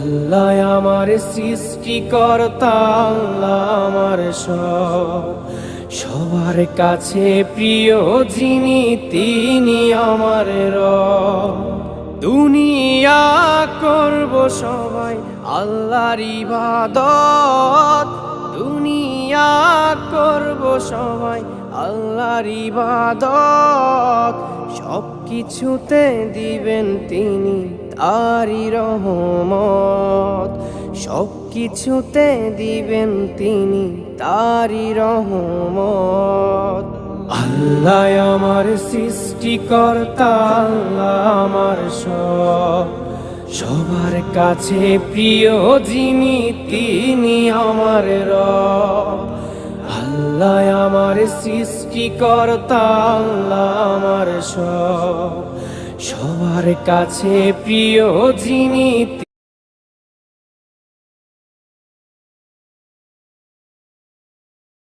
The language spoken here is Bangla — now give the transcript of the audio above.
আল্লাহ আমার সৃষ্টিকর্তা, আল্লাহ আমার সবার কাছে প্রিয় যিনি তিনি আমার রব। দুনিয়া করব সবাই আল্লাহর ইবাদত, দুনিয়া করব সবাই আল্লাহর ইবাদত। সব কিছুতে দিবেন তিনি তারি রহমত, সব কিছুতে দিবেন তিনি তারি রহমত। আল্লাহ আমার সৃষ্টিকর্তা, আল্লাহ আমার সবার কাছে প্রিয় যিনি তিনি আমার রব। আল্লাহ আমার সৃষ্টিকর্তা, আল্লাহ আমার সবার কাছে প্রিয় যিনি